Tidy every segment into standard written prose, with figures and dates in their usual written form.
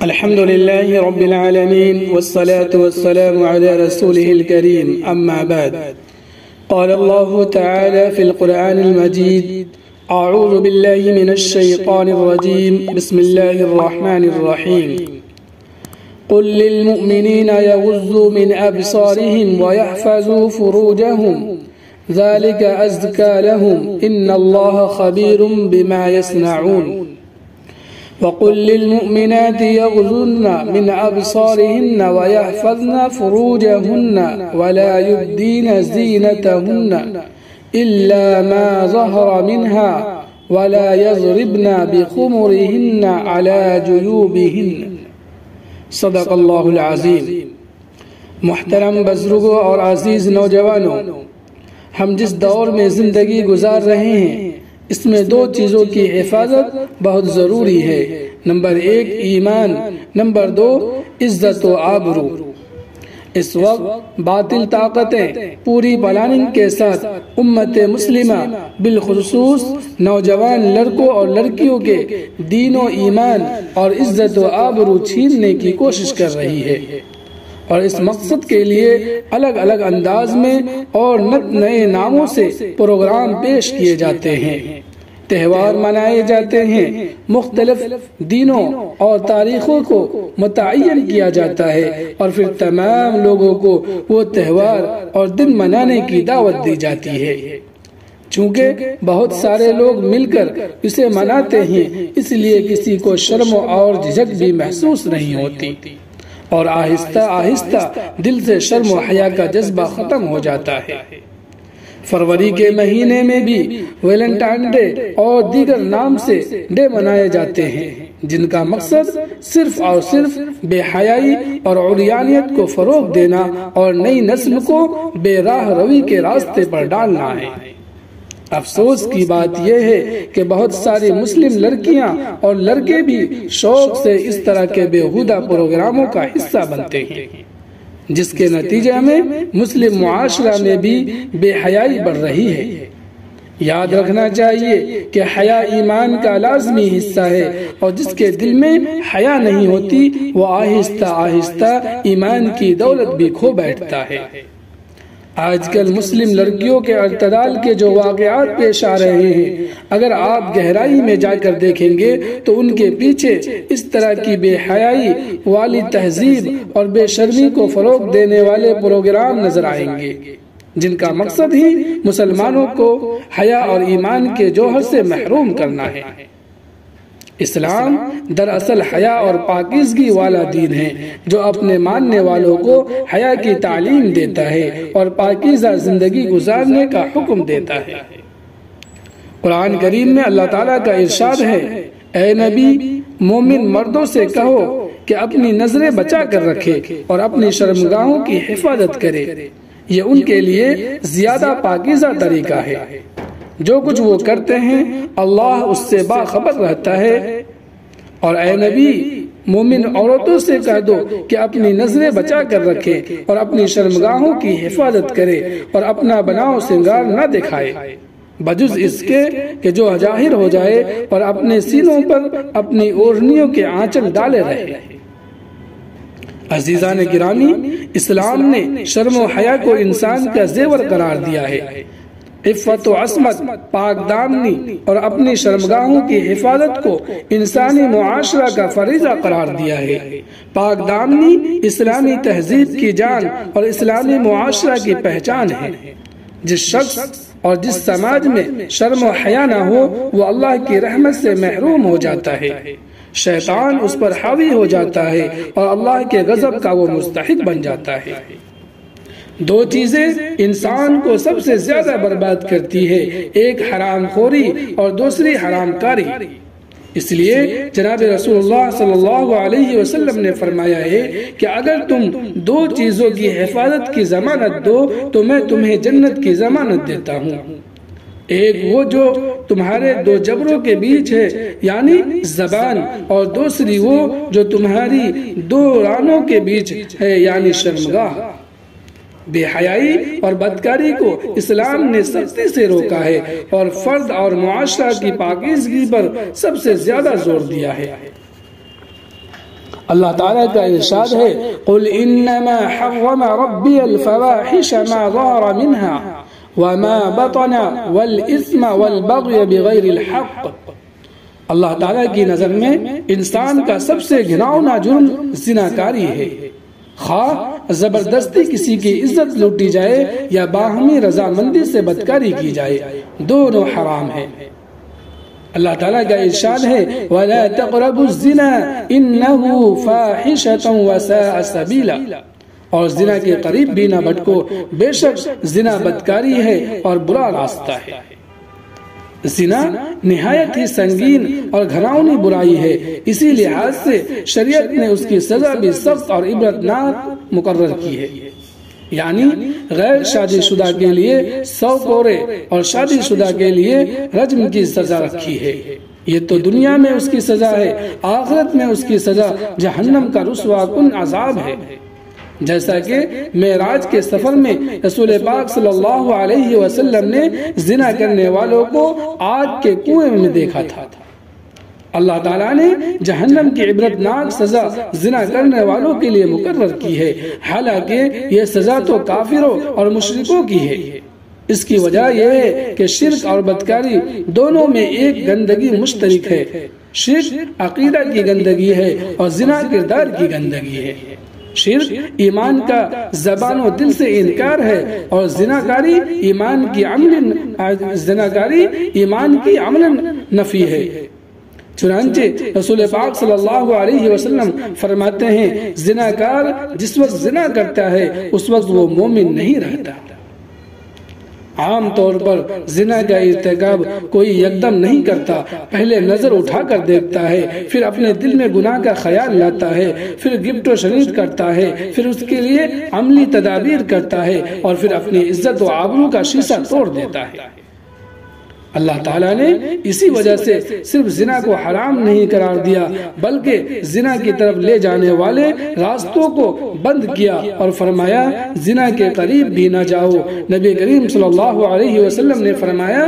الحمد لله رب العالمين والصلاة والسلام على رسوله الكريم أما بعد قال الله تعالى في القرآن المجيد أعوذ بالله من الشيطان الرجيم بسم الله الرحمن الرحيم قل للمؤمنين يغضوا من أبصارهم ويحفظوا فروجهم ذلك أزكى لهم إن الله خبير بما يصنعون وقل للمؤمنات يغضضن من أبصارهن ويحفظن فروجهن ولا يبدين زينتهن إلا ما ظهر منها ولا يضربن بخمرهن على جيوبهن صدق اللہ العظیم۔ محترم بزرگوں اور عزیز نوجوانوں، ہم جس دور میں زندگی گزار رہے ہیں اس میں دو چیزوں کی حفاظت بہت ضروری ہے۔ نمبر 1 ایمان، نمبر 2 عزت و آبرو۔ اس وقت باطل طاقتیں پوری پلاننگ کے ساتھ امت مسلمہ بالخصوص نوجوان لڑکوں اور لڑکیوں کے دین و ایمان اور عزت و آبرو چھیننے کی کوشش کر رہی ہے، اور اس مقصد کے لیے الگ الگ انداز میں اور نئے ناموں سے پروگرام پیش کیے جاتے ہیں، تہوار منائے جاتے ہیں، مختلف دینوں اور تاریخوں کو متعین کیا جاتا ہے، اور پھر تمام لوگوں کو وہ تہوار اور دن منانے کی دعوت دی جاتی ہے۔ چونکہ بہت سارے لوگ مل کر اسے مناتے ہیں، اس لیے کسی کو شرم اور جھجک بھی محسوس نہیں ہوتی، اور آہستہ آہستہ دل سے شرم و حیا کا جذبہ ختم ہو جاتا ہے۔ فروری کے مہینے میں بھی ویلنٹائن ڈے اور دیگر نام سے ڈے منائے جاتے ہیں، جن کا مقصد صرف اور صرف بے حیائی اور عریانیت کو فروغ دینا اور نئی نسل کو بے راہ روی کے راستے پر ڈالنا ہے۔ افسوس کی بات یہ ہے کہ بہت ساری مسلم لڑکیاں اور لڑکے بھی شوق سے اس طرح کے بےہودہ پروگراموں کا حصہ بنتے ہیں، جس کے نتیجے میں مسلم معاشرہ میں بھی بے حیائی بڑھ رہی ہے۔ یاد رکھنا چاہیے کہ حیا ایمان کا لازمی حصہ ہے، اور جس کے دل میں حیا نہیں ہوتی وہ آہستہ آہستہ ایمان کی دولت بھی کھو بیٹھتا ہے۔ آج کل مسلم لڑکیوں کے اعتدال کے جو واقعات پیش آ رہے ہیں، اگر آپ گہرائی میں جا کر دیکھیں گے تو ان کے پیچھے اس طرح کی بے حیائی والی تہذیب اور بے شرمی کو فروغ دینے والے پروگرام نظر آئیں گے، جن کا مقصد ہی مسلمانوں کو حیا اور ایمان کے جوہر سے محروم کرنا ہے۔ اسلام دراصل حیا اور پاکیزگی والا دین ہے، جو اپنے ماننے والوں کو حیا کی تعلیم دیتا ہے اور پاکیزہ زندگی گزارنے کا حکم دیتا ہے۔ قرآن کریم میں اللہ تعالیٰ کا ارشاد ہے، اے نبی، مومن مردوں سے کہو کہ اپنی نظریں بچا کر رکھے اور اپنی شرمگاہوں کی حفاظت کرے، یہ ان کے لیے زیادہ پاکیزہ طریقہ ہے۔ جو کچھ وہ کرتے ہیں اللہ اس سے باخبر رہتا ہے، اور اے نبی، مومن عورتوں سے کہہ دو کہ اپنی نظریں بچا کر رکھے اور اپنی شرمگاہوں کی حفاظت کرے اور اپنا بناؤ سنگار نہ دکھائے، بجز اس کے کہ جو ظاہر ہو جائے اور اپنے سینوں پر اپنی اوڑھنیوں کے آنچل ڈالے رہے۔ عزیزان گرامی، اسلام نے شرم و حیا کو انسان کا زیور قرار دیا ہے۔ عفت و عصمت، پاک دامنی اور اپنی شرمگاہوں کی حفاظت کو انسانی معاشرہ کا فریضہ قرار دیا ہے۔ پاک دامنی اسلامی تہذیب کی جان اور اسلامی معاشرہ کی پہچان ہے۔ جس شخص اور جس سماج میں شرم و حیا نہ ہو وہ اللہ کی رحمت سے محروم ہو جاتا ہے، شیطان اس پر حاوی ہو جاتا ہے اور اللہ کے غضب کا وہ مستحق بن جاتا ہے۔ دو چیزیں انسان کو سب سے زیادہ برباد کرتی ہے، ایک حرام خوری اور دوسری حرام کاری۔ اس لیے جناب رسول اللہ صلی اللہ علیہ وسلم نے فرمایا ہے کہ اگر تم دو چیزوں کی حفاظت کی ضمانت دو تو میں تمہیں جنت کی ضمانت دیتا ہوں۔ ایک وہ جو تمہارے دو جبروں کے بیچ ہے یعنی زبان، اور دوسری وہ جو تمہاری دو رانوں کے بیچ ہے یعنی شرمگاہ۔ بے حیائی اور بدکاری کو اسلام نے سختی سے روکا ہے اور فرد اور معاشرہ کی پاکیزگی پر سب سے زیادہ زور دیا ہے۔ اللہ تعالیٰ کا ارشاد ہے قل انما حرم ربی الفواحش ما ظهر منها وما بطن والاثم والبغي بغیر الحق۔ اللہ تعالیٰ کی نظر میں انسان کا سب سے گھناؤنا جرم زناکاری ہے، خواہ زبردستی کسی کی عزت لوٹی جائے یا باہمی رضامندی سے بدکاری کی جائے، دونوں حرام ہے۔ اللہ تعالیٰ کا ارشاد ہے وَلَا تَقْرَبُوا الزِّنَا إِنَّهُ فَاحِشَةٌ وَسَاءَ سَبِيلًا، اور زنا کے قریب بھی نہ بھٹکو، بے شک زنا بدکاری ہے اور برا راستہ ہے۔ زنا نہایت ہی سنگین اور گھناؤنی برائی ہے، اسی لحاظ سے شریعت نے اس کی سزا بھی سخت اور عبرتناک مقرر کی ہے، یعنی غیر شادی شدہ کے لیے 100 کورے اور شادی شدہ کے لیے رجم کی سزا رکھی ہے۔ یہ تو دنیا میں اس کی سزا ہے، آخرت میں اس کی سزا جہنم کا رسوا کن عذاب ہے۔ جیسا کہ معراج کے سفر میں رسول پاک صلی اللہ علیہ وسلم نے زنا کرنے والوں کو آگ کے کنویں میں دیکھا تھا۔ اللہ تعالیٰ نے جہنم کی عبرتناک سزا زنا کرنے والوں کے لیے مقرر کی ہے، حالانکہ یہ سزا تو کافروں اور مشرکوں کی ہے۔ اس کی وجہ یہ ہے کہ شرک اور بدکاری دونوں میں ایک گندگی مشترک ہے۔ شرک عقیدہ کی گندگی ہے اور زنا کردار کی گندگی ہے۔ شرک ایمان کا زبان و دل سے انکار ہے اور زناکاری ایمان کی عملاً نفی ہے۔ چنانچہ رسول پاک صلی اللہ علیہ وسلم فرماتے ہیں زناکار جس وقت زنا کرتا ہے اس وقت وہ مومن نہیں رہتا۔ عام طور پر زنا کا ارتکاب کوئی یکدم نہیں کرتا، پہلے نظر اٹھا کر دیکھتا ہے، پھر اپنے دل میں گناہ کا خیال لاتا ہے، پھر گفت و شنید کرتا ہے، پھر اس کے لیے عملی تدابیر کرتا ہے اور پھر اپنی عزت و آبرو کا شیشہ توڑ دیتا ہے۔ اللہ تعالیٰ نے اسی وجہ سے صرف زنا کو حرام نہیں قرار دیا بلکہ زنا کی طرف لے جانے والے راستوں کو بند کیا اور فرمایا زنا کے قریب بھی نہ جاؤ۔ نبی کریم صلی اللہ علیہ وسلم نے فرمایا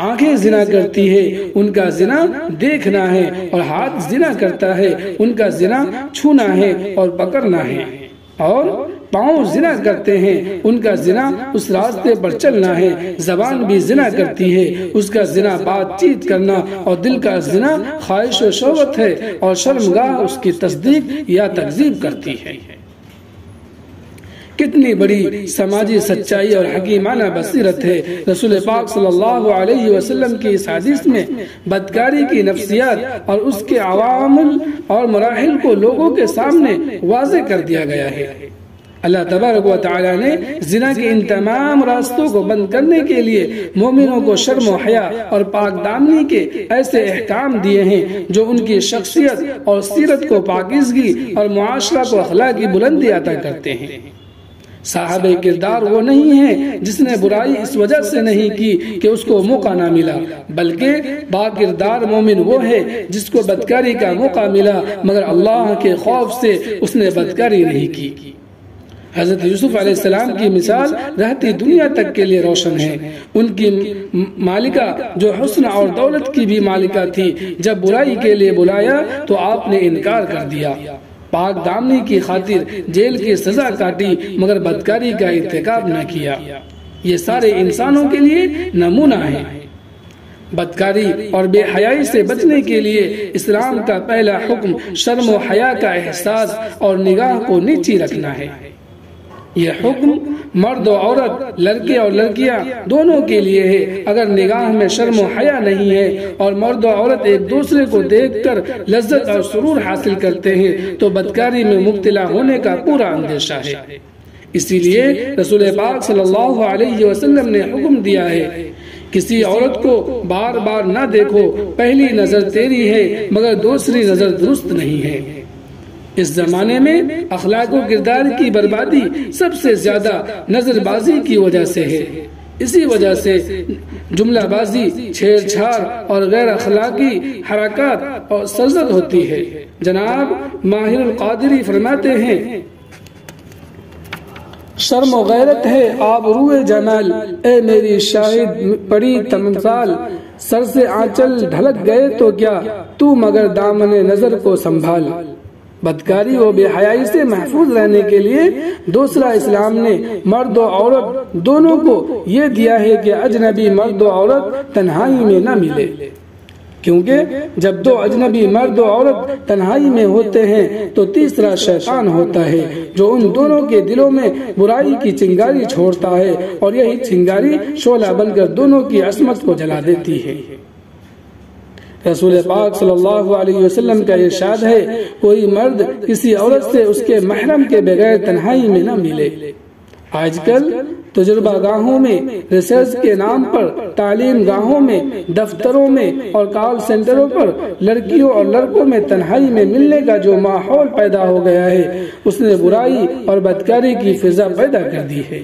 آنکھیں زنا کرتی ہے ان کا زنا دیکھنا ہے، اور ہاتھ زنا کرتا ہے ان کا زنا چھونا ہے اور پکڑنا ہے، اور پاؤں زنا کرتے ہیں ان کا زنا اس راستے پر چلنا ہے، زبان بھی زنا کرتی ہے اس کا زنا بات چیت کرنا، اور دل کا زنا خواہش و شہوت ہے اور شرمگاہ اس کی تصدیق یا تکذیب کرتی ہے۔ کتنی بڑی سماجی سچائی اور حکیمانہ بصیرت ہے۔ رسول پاک صلی اللہ علیہ وسلم کی اس حدیث میں بدکاری کی نفسیات اور اس کے عوامل اور مراحل کو لوگوں کے سامنے واضح کر دیا گیا ہے۔ اللہ تبارک و تعالی نے زنا کے ان تمام راستوں کو بند کرنے کے لیے مومنوں کو شرم و حیا اور پاک دامنی کے ایسے احکام دیے ہیں جو ان کی شخصیت اور سیرت کو پاکیزگی اور معاشرہ کو اخلاقی بلندی عطا کرتے ہیں۔ صاحب کردار وہ نہیں ہے جس نے برائی اس وجہ سے نہیں کی کہ اس کو موقع نہ ملا، بلکہ با کردار مومن وہ ہے جس کو بدکاری کا موقع ملا مگر اللہ کے خوف سے اس نے بدکاری نہیں کی۔ حضرت یوسف علیہ السلام کی مثال رہتی دنیا تک کے لیے روشن ہے۔ ان کی مالکہ جو حسن اور دولت کی بھی مالکہ تھی، جب برائی کے لیے بلایا تو آپ نے انکار کر دیا، پاک دامنی کی خاطر جیل کی سزا کاٹی مگر بدکاری کا ارتکاب نہ کیا۔ یہ سارے انسانوں کے لیے نمونہ ہے۔ بدکاری اور بے حیائی سے بچنے کے لیے اسلام کا پہلا حکم شرم و حیا کا احساس اور نگاہ کو نیچی رکھنا ہے۔ یہ حکم مرد و عورت، لڑکے اور لڑکیاں دونوں کے لیے ہے۔ اگر نگاہ میں شرم و حیا نہیں ہے اور مرد و عورت ایک دوسرے کو دیکھ کر لذت اور سرور حاصل کرتے ہیں تو بدکاری میں مبتلا ہونے کا پورا اندیشہ ہے۔ اسی لیے رسول پاک صلی اللہ علیہ وسلم نے حکم دیا ہے کسی عورت کو بار بار نہ دیکھو، پہلی نظر تیری ہے مگر دوسری نظر درست نہیں ہے۔ اس زمانے میں اخلاق و کردار کی بربادی سب سے زیادہ نظر بازی کی وجہ سے ہے۔ اسی وجہ سے جملہ بازی، چھیڑ چھاڑ اور غیر اخلاقی حرکات اور سرزد ہوتی ہے۔ جناب ماہر القادری فرماتے ہیں شرم و غیرت ہے آبروئے جمال، اے میری شاہد پڑی تمثال، سر سے آنچل ڈھلک گئے تو کیا تو مگر دامن نظر کو سنبھال۔ بدکاری و بے حیائی سے محفوظ رہنے کے لیے دوسرا اسلام نے مرد و عورت دونوں کو یہ دیا ہے کہ اجنبی مرد و عورت تنہائی میں نہ ملے، کیونکہ جب دو اجنبی مرد و عورت تنہائی میں ہوتے ہیں تو تیسرا شیطان ہوتا ہے جو ان دونوں کے دلوں میں برائی کی چنگاری چھوڑتا ہے، اور یہی چنگاری شعلہ بن کر دونوں کی عصمت کو جلا دیتی ہے۔ رسول پاک صلی اللہ علیہ وسلم کا ارشاد ہے، کوئی مرد کسی عورت سے اس کے محرم کے بغیر تنہائی میں نہ ملے۔ آج کل تجربہ گاہوں میں، ریسرچ کے نام پر تعلیم گاہوں میں، دفتروں میں اور کال سینٹروں پر لڑکیوں اور لڑکوں میں تنہائی میں ملنے کا جو ماحول پیدا ہو گیا ہے، اس نے برائی اور بدکاری کی فضا پیدا کر دی ہے۔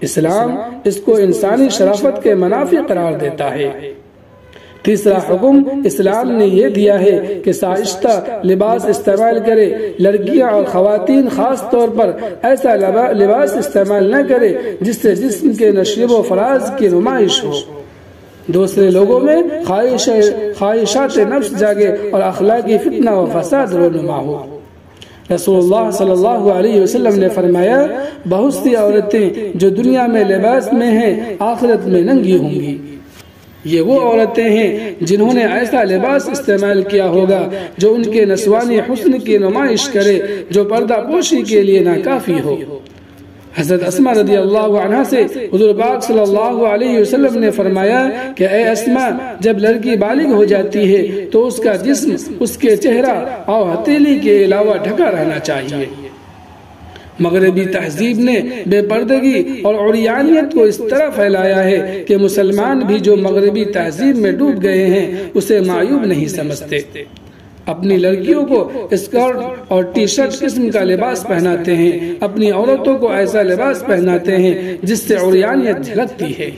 اسلام اس کو انسانی شرافت کے منافی قرار دیتا ہے۔ تیسرا حکم اسلام نے یہ دیا ہے کہ سائشتہ لباس استعمال کرے، لڑکیاں اور خواتین خاص طور پر ایسا لباس استعمال نہ کرے جس سے جسم کے نشیب و فراز کی نمائش ہو، دوسرے لوگوں میں خواہشات نفس جاگے اور اخلاقی فتنہ و فساد رونما ہو۔ رسول اللہ صلی اللہ علیہ وسلم نے فرمایا، بہت سی عورتیں جو دنیا میں لباس میں ہیں آخرت میں ننگی ہوں گی۔ یہ وہ عورتیں ہیں جنہوں نے ایسا لباس استعمال کیا ہوگا جو ان کے نسوانی حسن کی نمائش کرے، جو پردہ پوشی کے لیے ناکافی ہو۔ حضرت اسماء رضی اللہ عنہ سے حضور پاک صلی اللہ علیہ وسلم نے فرمایا کہ اے اسماء، جب لڑکی بالغ ہو جاتی ہے تو اس کا جسم اس کے چہرہ اور ہتھیلی کے علاوہ ڈھکا رہنا چاہیے۔ مغربی تہذیب نے بے پردگی اور عریانیت کو اس طرح پھیلایا ہے کہ مسلمان بھی جو مغربی تہذیب میں ڈوب گئے ہیں اسے معیوب نہیں سمجھتے۔ اپنی لڑکیوں کو اسکرٹ اور ٹی شرٹ قسم کا لباس پہناتے ہیں، اپنی عورتوں کو ایسا لباس پہناتے ہیں جس سے عریانیت جھلکتی ہے۔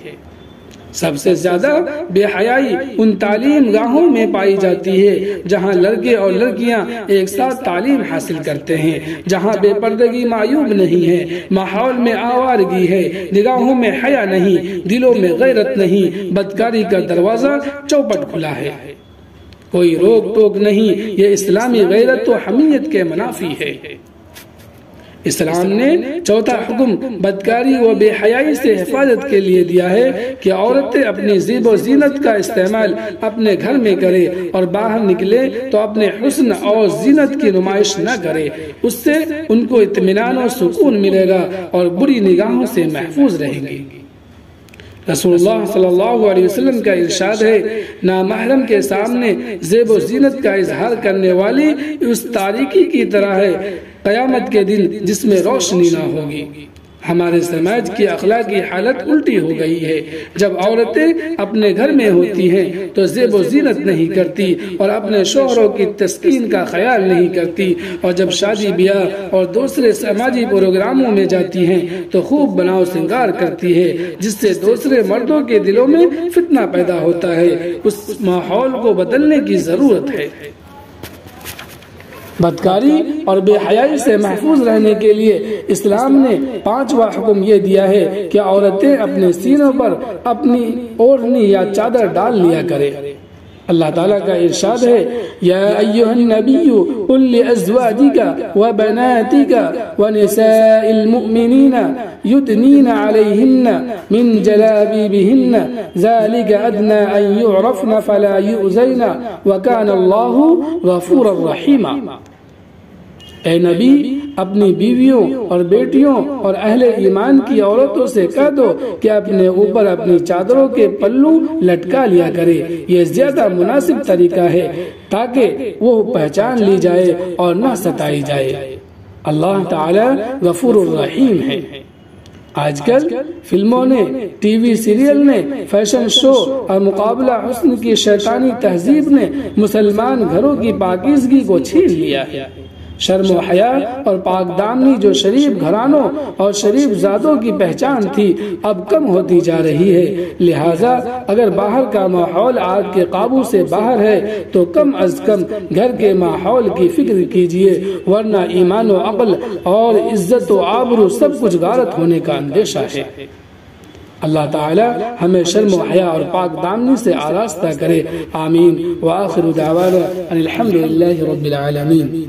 سب سے زیادہ بے حیائی ان تعلیم گاہوں میں پائی جاتی ہے جہاں لڑکے اور لڑکیاں ایک ساتھ تعلیم حاصل کرتے ہیں، جہاں بے پردگی معیوب نہیں ہے، ماحول میں آوارگی ہے، نگاہوں میں حیا نہیں، دلوں میں غیرت نہیں، بدکاری کا دروازہ چوپٹ کھلا ہے۔ کوئی روک ٹوک نہیں، یہ اسلامی غیرت و حمیت کے منافی ہے۔ اسلام نے چوتھا حکم بدکاری و بے حیائی سے حفاظت کے لیے دیا ہے کہ عورتیں اپنی زیب و زینت کا استعمال اپنے گھر میں کرے اور باہر نکلے تو اپنے حسن اور زینت کی نمائش نہ کرے، اس سے ان کو اطمینان و سکون ملے گا اور بری نگاہوں سے محفوظ رہیں گی۔ رسول اللہ صلی اللہ علیہ وسلم کا ارشاد ہے، نامحرم کے سامنے زیب و زینت کا اظہار کرنے والی اس تاریکی کی طرح ہے قیامت کے دن جس میں روشنی نہ ہوگی۔ ہمارے سماج کی اخلاقی حالت الٹی ہو گئی ہے۔ جب عورتیں اپنے گھر میں ہوتی ہیں تو زیب و زینت نہیں کرتی اور اپنے شوہروں کی تسکین کا خیال نہیں کرتی، اور جب شادی بیاہ اور دوسرے سماجی پروگراموں میں جاتی ہیں تو خوب بناؤ سنگار کرتی ہے جس سے دوسرے مردوں کے دلوں میں فتنہ پیدا ہوتا ہے۔ اس ماحول کو بدلنے کی ضرورت ہے۔ بدکاری اور بے حیائی سے محفوظ رہنے کے لیے اسلام نے پانچواں حکم یہ دیا ہے کہ عورتیں اپنے سینوں پر اپنی اوڑھنی یا چادر ڈال لیا کرے۔ اللہ تعالیٰ کا ارشاد ہے، یا ایھا النبی قل لازواجک وبناتک ونساء المؤمنین یدنین علیہن من جلابیبہن ذلک ادنی ان یعرفن فلا یؤذین وکان اللہ غفورا رحیما۔ اے نبی، اپنی بیویوں اور بیٹیوں اور اہل ایمان کی عورتوں سے کہہ دو کہ اپنے اوپر اپنی چادروں کے پلو لٹکا لیا کرے، یہ زیادہ مناسب طریقہ ہے تاکہ وہ پہچان لی جائے اور نہ ستائی جائے۔ اللہ تعالی غفور الرحیم ہے۔ آج کل فلموں نے، ٹی وی سیریل نے، فیشن شو اور مقابلہ حسن کی شیطانی تہذیب نے مسلمان گھروں کی پاکیزگی کو چھین لیا ہے۔ شرم و حیا اور پاک دامنی جو شریف گھرانوں اور شریف زادوں کی پہچان تھی اب کم ہوتی جا رہی ہے، لہٰذا اگر باہر کا ماحول آپ کے قابو سے باہر ہے تو کم از کم گھر کے ماحول کی فکر کیجیے، ورنہ ایمان و عقل اور عزت و آبرو سب کچھ غارت ہونے کا اندیشہ ہے۔ اللہ تعالی ہمیں شرم و حیا اور پاک دامنی سے آراستہ کرے، آمین۔ وآخر دعوانا ان الحمد للہ رب العالمین۔